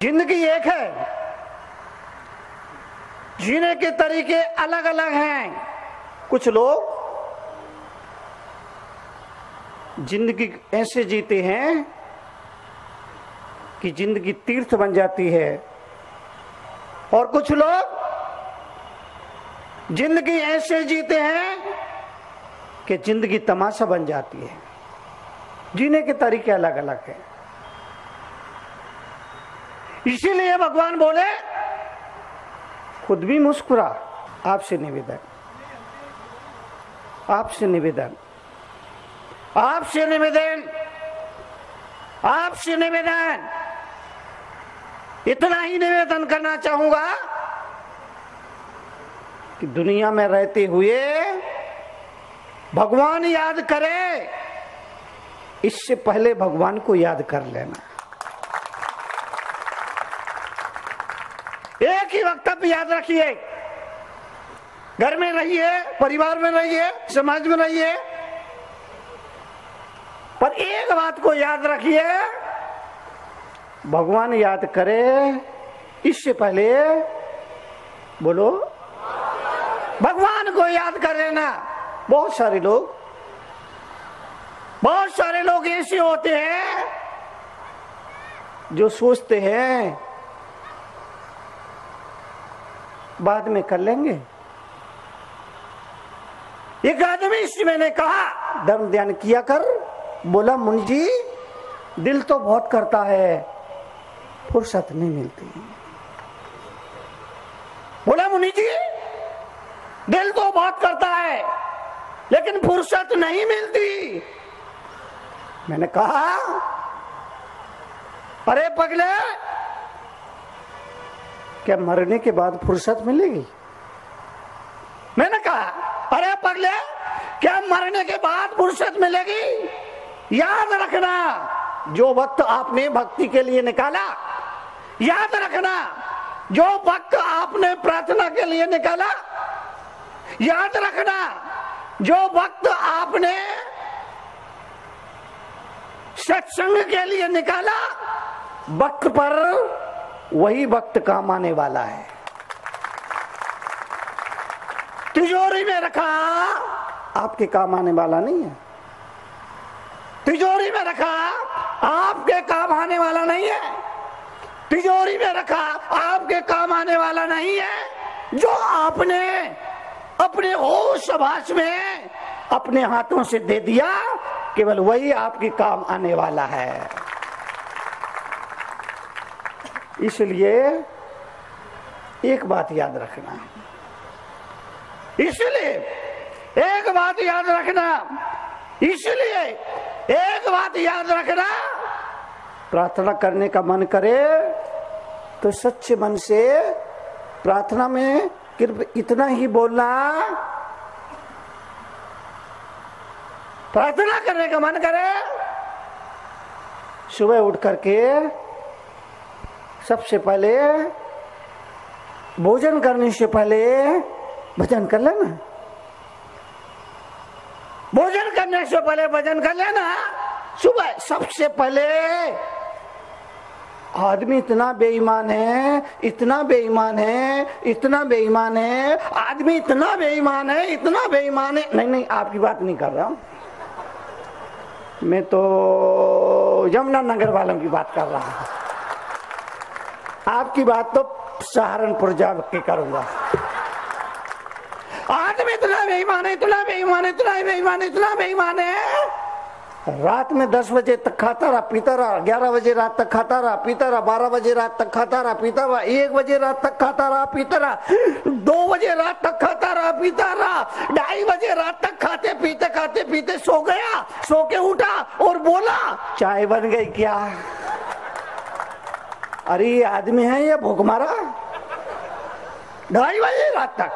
जिंदगी एक है, जीने के तरीके अलग अलग हैं। कुछ लोग जिंदगी ऐसे जीते हैं कि जिंदगी तीर्थ बन जाती है, और कुछ लोग जिंदगी ऐसे जीते हैं कि जिंदगी तमाशा बन जाती है। जीने के तरीके अलग अलग हैं। इसीलिए भगवान बोले, खुद भी मुस्कुरा। आपसे निवेदन, आपसे निवेदन, आपसे निवेदन, आपसे निवेदन, इतना ही निवेदन करना चाहूंगा कि दुनिया में रहते हुए भगवान याद करे, इससे पहले भगवान को याद कर लेना। एक ही वक्तव्य याद रखिए। घर में रहिए, परिवार में रहिए, समाज में रहिए, पर एक बात को याद रखिए, भगवान याद करे इससे पहले बोलो भगवान को याद कर लेना। बहुत सारे लोग ऐसे होते हैं जो सोचते हैं बाद में कर लेंगे। एक आदमी से मैंने कहा, धर्म ध्यान किया कर। बोला, मुनि जी दिल तो बहुत करता है, फुर्सत नहीं मिलती। बोला, मुनि जी दिल तो बहुत करता है लेकिन फुर्सत नहीं मिलती। मैंने कहा, अरे पगले, क्या मरने के बाद फुर्सत मिलेगी? मैंने कहा, अरे पगले, क्या मरने के बाद फुर्सत मिलेगी? याद रखना, जो वक्त आपने भक्ति के लिए निकाला, याद रखना, जो वक्त आपने प्रार्थना के लिए निकाला, याद रखना, जो वक्त आपने सत्संग के लिए निकाला, वक्त पर वही वक्त काम आने वाला है। तिजोरी में रखा आपके काम आने वाला नहीं है। तिजोरी में रखा आपके काम आने वाला नहीं है। तिजोरी में रखा आपके काम आने वाला नहीं है। जो आपने अपने होश आभास में अपने हाथों से दे दिया, केवल वही आपके काम आने वाला है। इसलिए एक बात याद रखना, इसलिए एक बात याद रखना, इसलिए एक बात याद रखना, प्रार्थना करने का मन करे तो सच्चे मन से प्रार्थना में सिर्फ इतना ही बोलना। प्रार्थना करने का मन करे, सुबह उठ करके सबसे पहले भोजन करने से पहले भजन कर लेना। भोजन करने से पहले भजन कर लेना। सुबह सबसे पहले आदमी इतना बेईमान है, इतना बेईमान है, इतना बेईमान है, आदमी इतना बेईमान है, इतना बेईमान है। नहीं, आपकी बात नहीं कर रहा हूं मैं, तो यमुना नगर वालों की बात कर रहा हूं। आपकी बात तो सहारनपुर जा के करूंगा। आदमी इतना बेईमान है, इतना बेईमान है, इतना बेईमान है, इतना बेईमान है, रात में 10 बजे तक खाता रहा, पीता रहा, 11 बजे रात तक खाता रहा, पीता रहा, 12 बजे रात तक खाता रहा, पीता रहा, 1 बजे रात तक खाता रहा, पीता रहा, 2 बजे रात तक खाता रहा, पीता रहा, 2:30 बजे रात तक खाते पीते सो गया, सो के उठा और बोला, चाय बन गई क्या? अरे ये आदमी है या भूखमारा? 2:30 बजे रात तक,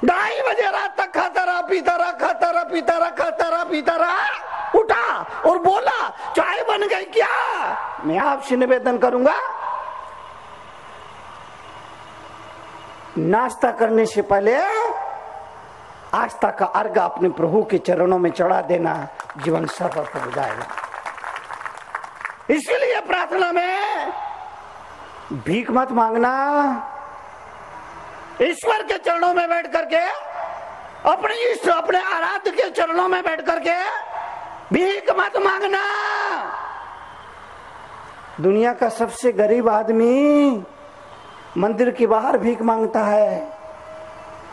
2:30 बजे रात तक खाता रहा, पीता रहा, खाता रहा, पीता रहा, खाता रहा, पीता रहा, उठा और बोला, चाय बन गई क्या? मैं आपसे निवेदन करूंगा, नाश्ता करने से पहले आस्था का अर्घ अपने प्रभु के चरणों में चढ़ा देना, जीवन सफल हो जाएगा। इसलिए प्रार्थना में भीख मत मांगना, ईश्वर के चरणों में बैठ करके, अपने इष्ट अपने आराध्य के चरणों में बैठ करके भीख मत मांगना। दुनिया का सबसे गरीब आदमी मंदिर के बाहर भीख मांगता है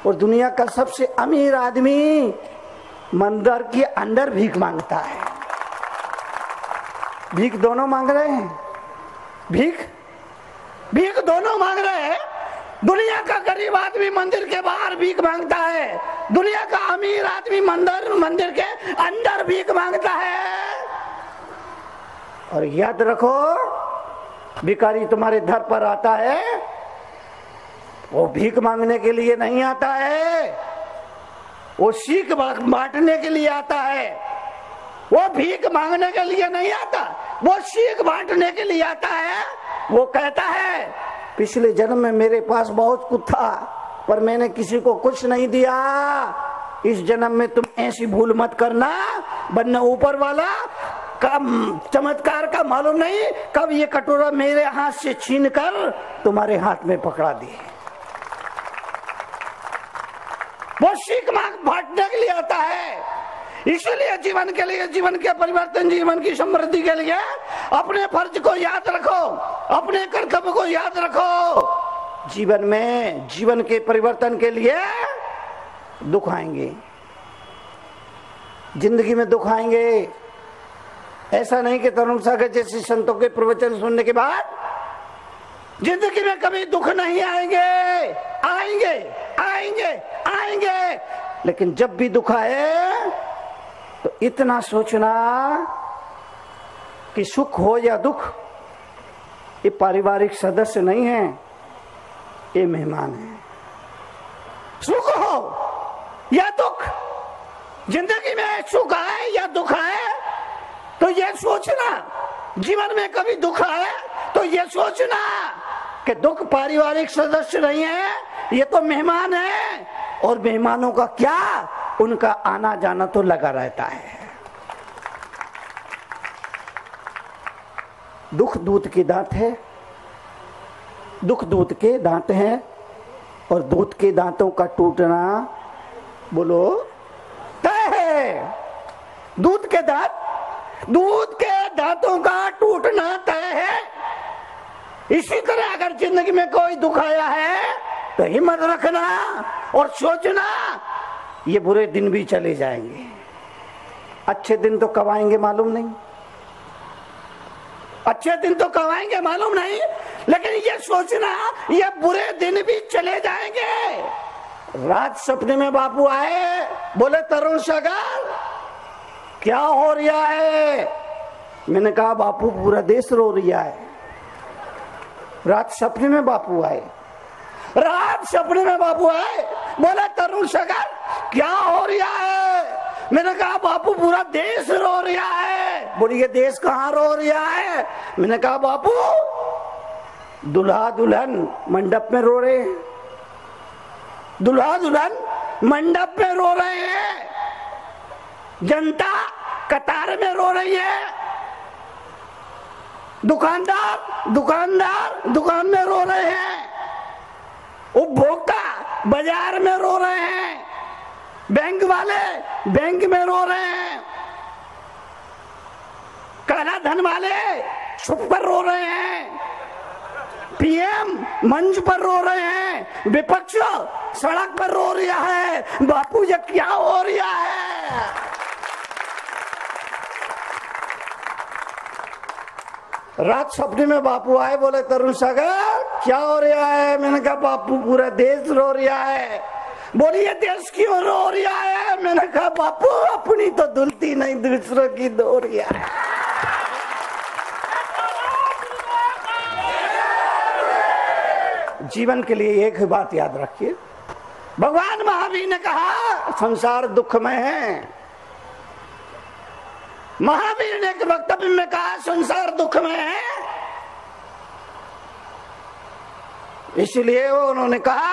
और दुनिया का सबसे अमीर आदमी मंदिर के अंदर भीख मांगता है। भीख दोनों मांग रहे हैं, भीख भीख दोनों मांग रहे हैं। दुनिया का गरीब आदमी मंदिर के बाहर भीख मांगता है, दुनिया का अमीर आदमी मंदिर के अंदर भीख मांगता है। और याद रखो, भिखारी तुम्हारे दर पर आता है, वो भीख मांगने के लिए नहीं आता है, वो सीख बांटने के लिए आता है। वो भीख मांगने के लिए नहीं आता, वो सीख बांटने के लिए आता है। वो कहता है, पिछले जन्म में मेरे पास बहुत कुछ था पर मैंने किसी को कुछ नहीं दिया। इस जन्म में तुम ऐसी भूल मत करना, वरना ऊपर वाला का चमत्कार का मालूम नहीं कब ये कटोरा मेरे हाथ से छीन कर तुम्हारे हाथ में पकड़ा दिए। वो सीख बांटने के लिए आता है। इसलिए जीवन के लिए, जीवन के परिवर्तन, जीवन की समृद्धि के लिए अपने फर्ज को याद रखो, अपने कर्तव्य को याद रखो। जीवन में, जीवन के परिवर्तन के लिए दुख आएंगे, जिंदगी में दुख आएंगे। ऐसा नहीं कि तरुण सागर जैसे संतों के प्रवचन सुनने के बाद जिंदगी में कभी दुख नहीं आएंगे। आएंगे आएंगे आएंगे, लेकिन जब भी दुख आए तो इतना सोचना कि सुख हो या दुख, ये पारिवारिक सदस्य नहीं है, ये मेहमान है। सुख हो या दुख, जिंदगी में सुख आए या दुख आए तो ये सोचना, जीवन में कभी दुख आए तो ये सोचना कि दुख पारिवारिक सदस्य नहीं है, ये तो मेहमान है। और मेहमानों का क्या, उनका आना जाना तो लगा रहता है। दुख दूध के दांत है, दुख दूध के दांत हैं, और दूध के दांतों का टूटना बोलो तय है। दूध के दांतों का टूटना तय है। इसी तरह अगर जिंदगी में कोई दुख आया है तो हिम्मत रखना और सोचना, ये बुरे दिन भी चले जाएंगे। अच्छे दिन तो कब आएंगे मालूम नहीं, अच्छे दिन तो कब आएंगे मालूम नहीं, लेकिन ये सोचना ये बुरे दिन भी चले जाएंगे। रात सपने में बापू आए, बोले तरुण सागर क्या हो रहा है? मैंने कहा बापू पूरा देश रो रहा है। रात सपने में बापू आए, रात सपने में बापू आए, बोला तरुण सागर क्या हो रहा है? मैंने कहा बापू पूरा देश रो रहा है। बोली ये देश कहाँ रो रहा है? मैंने कहा बापू दुल्हा दुल्हन मंडप में रो रहे हैं, दुल्हा दुल्हन मंडप में रो रहे हैं, जनता कतार में रो रही है, दुकानदार दुकान में रो रहे हैं, उपभोक्ता बाजार में रो रहे हैं, बैंक वाले बैंक में रो रहे हैं, काला धन वाले छुप पर रो रहे हैं, पीएम मंच पर रो रहे हैं, विपक्ष सड़क पर रो रहा है। बापू ये क्या हो रहा है? रात सपने में बापू आए, बोले तरुण सागर क्या हो रहा है? मैंने कहा बापू पूरा देश रो रहा है। बोली ये देश क्यों रो रहा है? मैंने कहा बापू अपनी तो धुलती नहीं, दूसरों की धो रहा है। जीवन के लिए एक ही बात याद रखिए, भगवान महावीर ने कहा संसार दुख में है। महावीर ने एक वक्तव्य में कहा संसार दुख में है, इसलिए उन्होंने कहा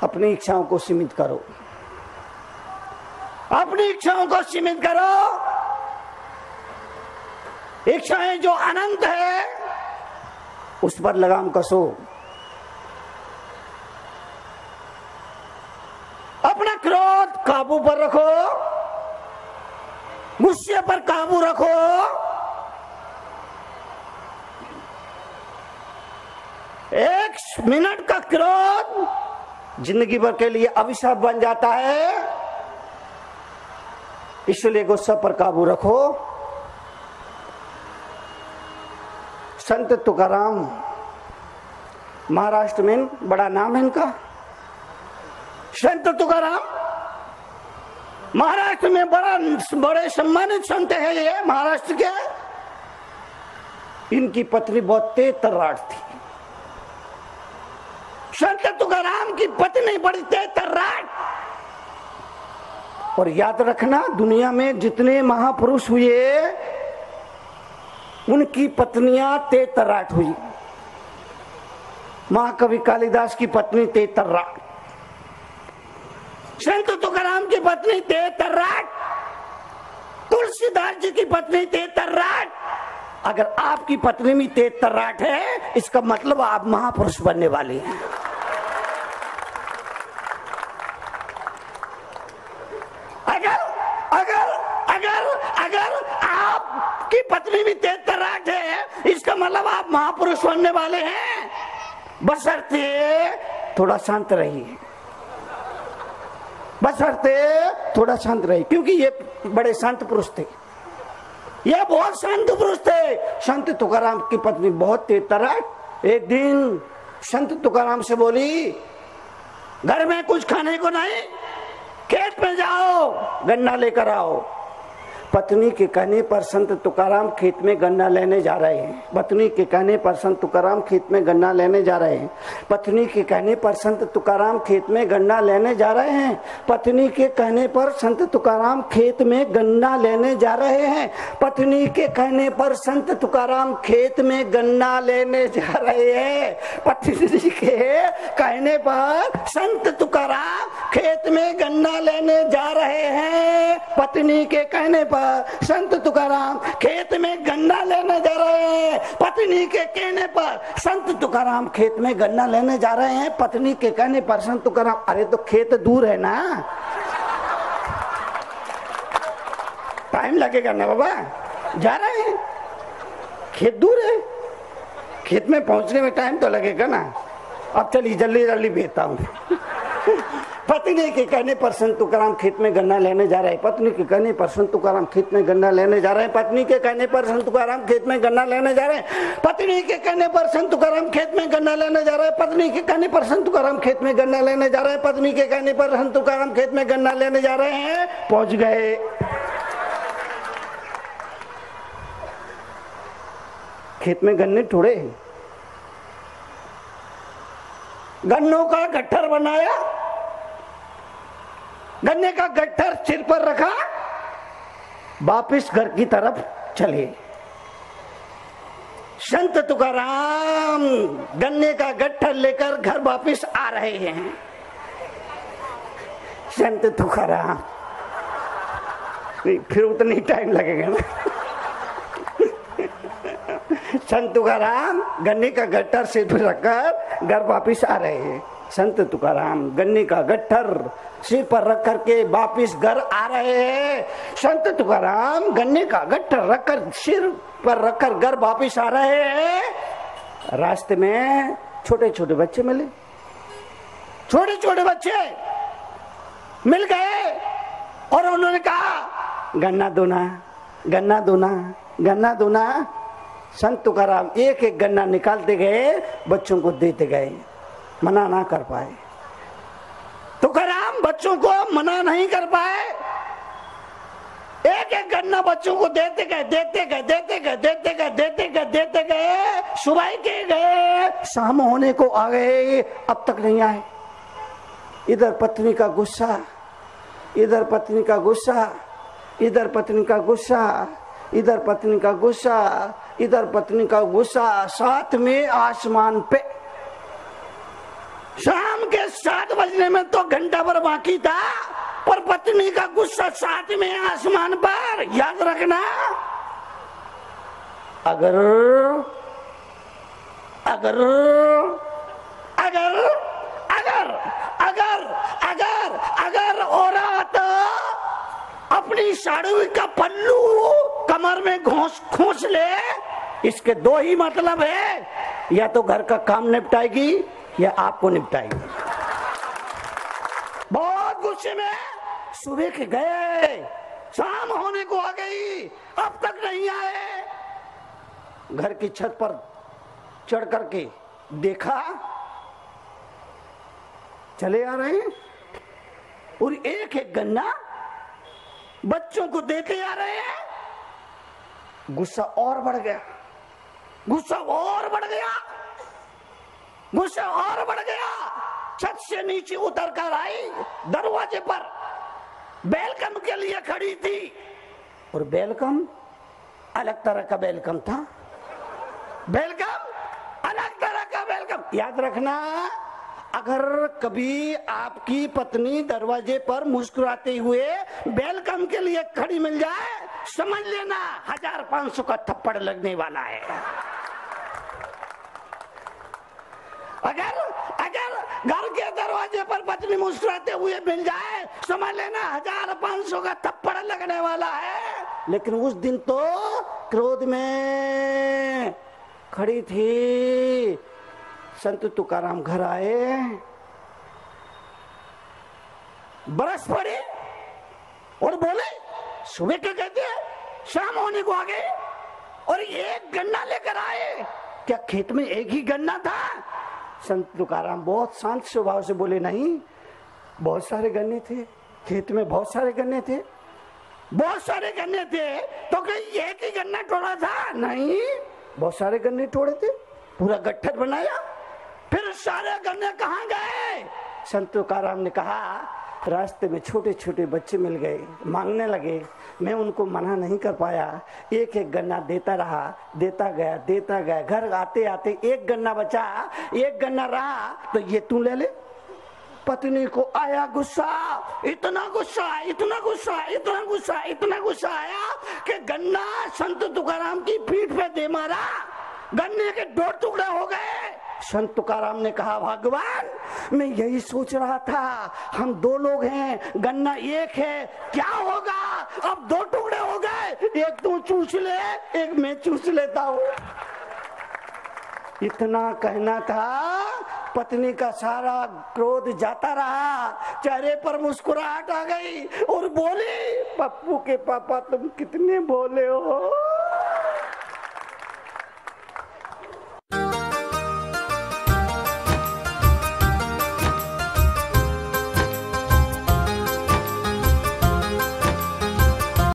अपनी इच्छाओं को सीमित करो, अपनी इच्छाओं को सीमित करो। इच्छाएं जो अनंत है उस पर लगाम कसो। अपना क्रोध काबू पर रखो, गुस्से पर काबू रखो। एक मिनट का क्रोध जिंदगी भर के लिए अभिशाप बन जाता है, इसलिए गुस्सा पर काबू रखो। संत तुकाराम, महाराष्ट्र में बड़ा नाम है इनका, संत तुकाराम महाराष्ट्र में बड़े सम्मानित संत है ये महाराष्ट्र के। इनकी पत्नी बहुत तेज तर्राट थी। संत तुकाराम की पत्नी बड़ी तेज तर्राट। और याद रखना, दुनिया में जितने महापुरुष हुए उनकी पत्नियां तेज तर्राट हुई। महाकवि कालिदास की पत्नी तेज तर्राट, संत तुकाराम की पत्नी तेज तर्राट, तुलसीदास जी की पत्नी तेज तर्राट। अगर आपकी पत्नी भी तेज तर्राट है, इसका मतलब आप महापुरुष बनने वाले हैं। अगर आपकी पत्नी भी तेज तर्राट है, इसका मतलब आप महापुरुष बनने वाले हैं। बशर्ते थोड़ा शांत रहिए, बशर्ते थोड़ा शांत रहिए, क्योंकि ये बड़े शांत पुरुष थे, ये बहुत शांत पुरुष थे। संत तुकाराम की पत्नी बहुत तेज तर्राट। एक दिन संत तुकाराम से बोली, घर में कुछ खाने को नहीं, खेत में जाओ गन्ना लेकर आओ। पत्नी के कहने पर संत तुकाराम खेत में गन्ना लेने जा रहे हैं। पत्नी के कहने पर संत तुकाराम खेत में गन्ना लेने जा रहे हैं। पत्नी के कहने पर संत तुकाराम खेत में गन्ना लेने जा रहे हैं। पत्नी के कहने पर संत तुकाराम खेत में गन्ना लेने जा रहे हैं। पत्नी के कहने पर संत तुकाराम खेत में गन्ना लेने जा रहे हैं। पत्नी के कहने पर संत तुकाराम खेत में गन्ना लेने जा रहे हैं। पत्नी के कहने पर संत तुकाराम खेत में गन्ना लेने जा रहे हैं। पत्नी के कहने पर संत तुकाराम खेत में गन्ना लेने जा रहे हैं। पत्नी के कहने पर संत तुकाराम, अरे तो खेत दूर है ना, टाइम लगेगा ना बाबा, जा रहे हैं, खेत दूर है, खेत में पहुंचने में टाइम तो लगेगा ना। अब चलिए जल्दी जल्दी भेजता हूँ। पत्नी के कहने पर संत तुकाराम खेत में गन्ना लेने जा रहे हैं। पत्नी के कहने पर संत तुकाराम खेत में गन्ना लेने जा रहे हैं। पत्नी के कहने पर संत तुकाराम खेत में गन्ना लेने जा रहे हैं। पत्नी के कहने पर संत तुकाराम खेत में गन्ना लेने जा रहे हैं। पत्नी के कहने पर संत तुकाराम खेत में गन्ना लेने जा रहे हैं। पत्नी के कहने पर संत तुकाराम खेत में गन्ना लेने जा रहे हैं। पहुंच गए। खेत में गन्ने ठोड़े, गन्नों का गट्ठर बनाया, गन्ने का गट्ठर सिर पर रखा, वापिस घर की तरफ चले। संत तुकाराम गन्ने का गट्ठर लेकर घर वापिस आ रहे हैं। संत तुकाराम, फिर उतनी टाइम लगेगा ना। संत तुकाराम गन्ने का गट्ठर सिर पर रखकर घर वापिस आ रहे हैं। संत तुकाराम गन्ने का गट्ठर सिर पर रख करके वापिस घर आ रहे हैं। संत तुकाराम गन्ने का गट्ठर रखकर सिर पर रखकर घर वापिस आ रहे हैं। रास्ते में छोटे छोटे बच्चे मिले, छोटे छोटे बच्चे मिल गए और उन्होंने कहा, गन्ना दूना, गन्ना दूना, गन्ना दूना। संत तुकाराम एक एक गन्ना निकालते गए, बच्चों को देते गए, मना ना कर पाए। तुकाराम बच्चों को मना नहीं कर पाए, एक एक गन्ना बच्चों को देते गए, देते गए, देते गए, देते गए, देते गए, देते गए। सुबह के गए, शाम होने को आ गए, अब तक नहीं आए। इधर पत्नी का गुस्सा, इधर पत्नी का गुस्सा, इधर पत्नी का गुस्सा, इधर पत्नी का गुस्सा, इधर पत्नी का गुस्सा, साथ में आसमान पे। शाम के 7 बजने में तो घंटा भर बाकी था, पर पत्नी का गुस्सा साथ में आसमान पर। याद रखना, अगर अगर अगर अगर अगर अगर अगर औरत अपनी साड़ी का पल्लू कमर में खोस ले, इसके दो ही मतलब है, या तो घर का काम निपटाएगी या आपको निपटाएगी। बहुत गुस्से में सुबह के गए, शाम होने को आ गई, अब तक नहीं आए। घर की छत पर चढ़ करके देखा चले आ रहे हैं और एक एक गन्ना बच्चों को देते आ रहे हैं। गुस्सा और बढ़ गया, गुस्सा और बढ़ गया, गुस्सा और बढ़ गया। छत से नीचे उतर कर आई, दरवाजे पर वेलकम के लिए खड़ी थी और वेलकम अलग तरह का वेलकम था। वेलकम अलग तरह का वेलकम। याद रखना, अगर कभी आपकी पत्नी दरवाजे पर मुस्कुराते हुए वेलकम के लिए खड़ी मिल जाए, समझ लेना 1500 का थप्पड़ लगने वाला है। अगर अगर घर के दरवाजे पर पत्नी मुस्कुराते हुए मिल जाए, समझ लेना 1500 का थप्पड़ लगने वाला है। लेकिन उस दिन तो क्रोध में खड़ी थी। संत तुकाराम घर आए, बरस पड़े और बोले सुबह क्या कहते हैं, शाम होने को आ गए और एक गन्ना लेकर आए। क्या खेत में एक ही गन्ना था? संत तुकाराम बहुत शांत स्वभाव से बोले नहीं, बहुत सारे गन्ने थे खेत में, बहुत सारे गन्ने थे, बहुत सारे गन्ने थे। तो कहीं एक ही गन्ना तोड़ा था? नहीं, बहुत सारे गन्ने तोड़े थे, पूरा गट्ठर बनाया। फिर सारे गन्ने कहाँ गए? संत तुकाराम ने कहा रास्ते में छोटे छोटे बच्चे मिल गए, मांगने लगे, मैं उनको मना नहीं कर पाया, एक एक गन्ना देता रहा, देता गया। घर आते आते एक गन्ना बचा, एक गन्ना रहा, तो ये तू ले ले। पत्नी को आया गुस्सा, इतना गुस्सा, इतना गुस्सा, इतना गुस्सा, इतना गुस्सा आया कि गन्ना संत तुकाराम की पीठ पे दे मारा। गन्ने के 2 टुकड़े हो गए। संत तुकाराम ने कहा भगवान, मैं यही सोच रहा था, हम 2 लोग हैं, गन्ना एक है, क्या होगा? अब 2 टुकड़े हो गए, एक तू चूस ले, एक मैं चूस लेता हूँ। इतना कहना था, पत्नी का सारा क्रोध जाता रहा, चेहरे पर मुस्कुराहट आ गई और बोली पप्पू के पापा तुम कितने भोले हो।